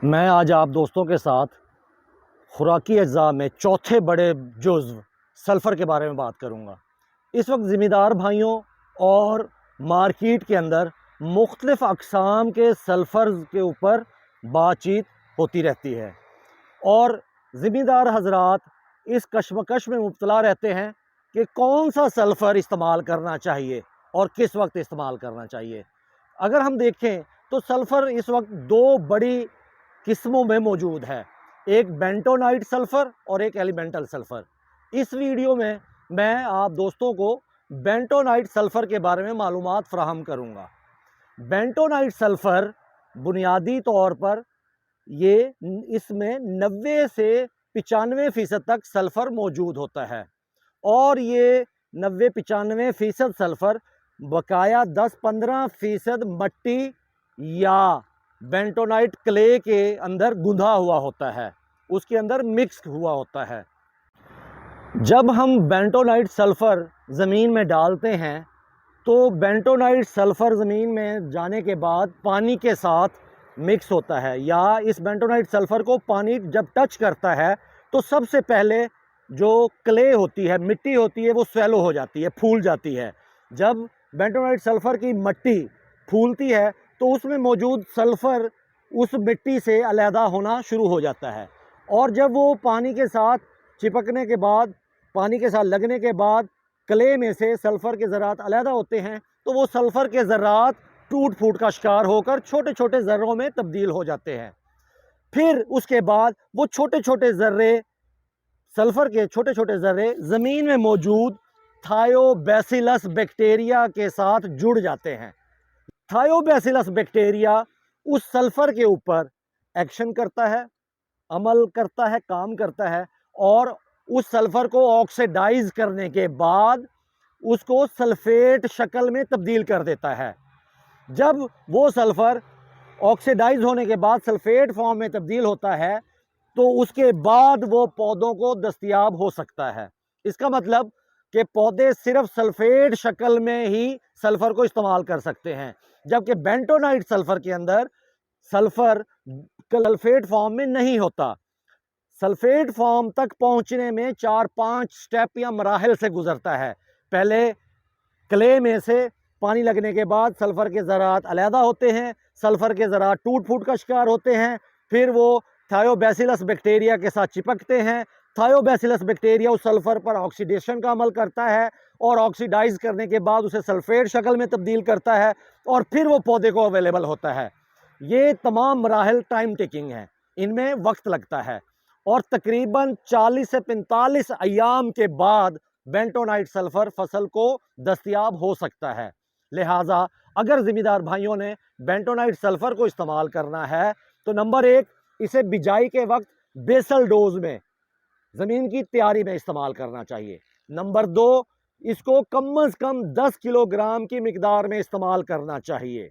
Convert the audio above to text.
मैं आज आप दोस्तों के साथ खुराकी अज्जा में चौथे बड़े जुज़्व सल्फ़र के बारे में बात करूंगा। इस वक्त ज़िम्मेदार भाइयों और मार्केट के अंदर मुख्तलिफ़ अक़साम के सल्फ़र्स के ऊपर बातचीत होती रहती है और ज़िम्मेदार हज़रात इस कशमकश में मुब्तला रहते हैं कि कौन सा सल्फ़र इस्तेमाल करना चाहिए और किस वक्त इस्तेमाल करना चाहिए। अगर हम देखें तो सल्फ़र इस वक्त दो बड़ी किस्मों में मौजूद है, एक बेंटोनाइट सल्फ़र और एक एलिमेंटल सल्फ़र। इस वीडियो में मैं आप दोस्तों को बेंटोनाइट सल्फ़र के बारे में मालूमात फ़राहम करूँगा। बेंटोनाइट सल्फ़र बुनियादी तौर पर इसमें 90 से 95% तक सल्फ़र मौजूद होता है और ये 90-95% सल्फ़र बकाया 10-15% मट्टी या बेंटोनाइट क्ले के अंदर गुंधा हुआ होता है, उसके अंदर मिक्स हुआ होता है। जब हम बेंटोनाइट सल्फ़र ज़मीन में डालते हैं तो बेंटोनाइट सल्फ़र ज़मीन में जाने के बाद पानी के साथ मिक्स होता है, या इस बेंटोनाइट सल्फ़र को पानी जब टच करता है तो सबसे पहले जो क्ले होती है, मिट्टी होती है, वो स्वेलो हो जाती है, फूल जाती है। जब बेंटोनाइट सल्फ़र की मट्टी फूलती है तो उसमें मौजूद सल्फ़र उस मिट्टी से अलहदा होना शुरू हो जाता है और जब वो पानी के साथ चिपकने के बाद, पानी के साथ लगने के बाद क्ले में से सल्फ़र के ज़रात अलहदा होते हैं तो वो सल्फ़र के ज़रात टूट फूट का शिकार होकर छोटे छोटे ज़र्रों में तब्दील हो जाते हैं। फिर उसके बाद वो छोटे छोटे ज़र्रे, सल्फ़र के छोटे छोटे ज़र्रे ज़मीन में मौजूद थायोबैसिलस बैक्टीरिया के साथ जुड़ जाते हैं। थायोबैसिलस बैक्टीरिया उस सल्फ़र के ऊपर एक्शन करता है, अमल करता है, काम करता है और उस सल्फ़र को ऑक्सीडाइज़ करने के बाद उसको सल्फ़ेट शक्ल में तब्दील कर देता है। जब वो सल्फ़र ऑक्सीडाइज़ होने के बाद सल्फ़ेट फॉर्म में तब्दील होता है तो उसके बाद वो पौधों को दस्तयाब हो सकता है। इसका मतलब कि पौधे सिर्फ सल्फ़ेट शक्ल में ही सल्फ़र को इस्तेमाल कर सकते हैं, जबकि बेंटोनाइट सल्फ़र के अंदर सल्फ़र सल्फ़ेट फॉर्म में नहीं होता। सल्फ़ेट फॉर्म तक पहुंचने में 4-5 स्टेप या मराहिल से गुजरता है। पहले क्ले में से पानी लगने के बाद सल्फ़र के ज़रात अलहदा होते हैं, सल्फ़र के ज़रात टूट फूट का शिकार होते हैं, फिर वो थायोबैसिलस बैक्टीरिया के साथ चिपकते हैं। थायोबैसिलस बैक्टीरिया उस सल्फ़र पर ऑक्सीडेशन का अमल करता है और ऑक्सीडाइज़ करने के बाद उसे सल्फ़ेट शक्ल में तब्दील करता है और फिर वो पौधे को अवेलेबल होता है। ये तमाम मराहिल टाइम टेकिंग है, इनमें वक्त लगता है और तकरीबन 40 से 45 अय्याम के बाद बेंटोनाइट सल्फ़र फसल को दस्तयाब हो सकता है। लिहाजा अगर ज़िम्मेदार भाइयों ने बेंटोनाइट सल्फ़र को इस्तेमाल करना है तो नंबर 1, इसे बिजाई के वक्त बेसल डोज में ज़मीन की तैयारी में इस्तेमाल करना चाहिए। नंबर 2, इसको कम से कम 10 किलोग्राम की मिकदार में इस्तेमाल करना चाहिए।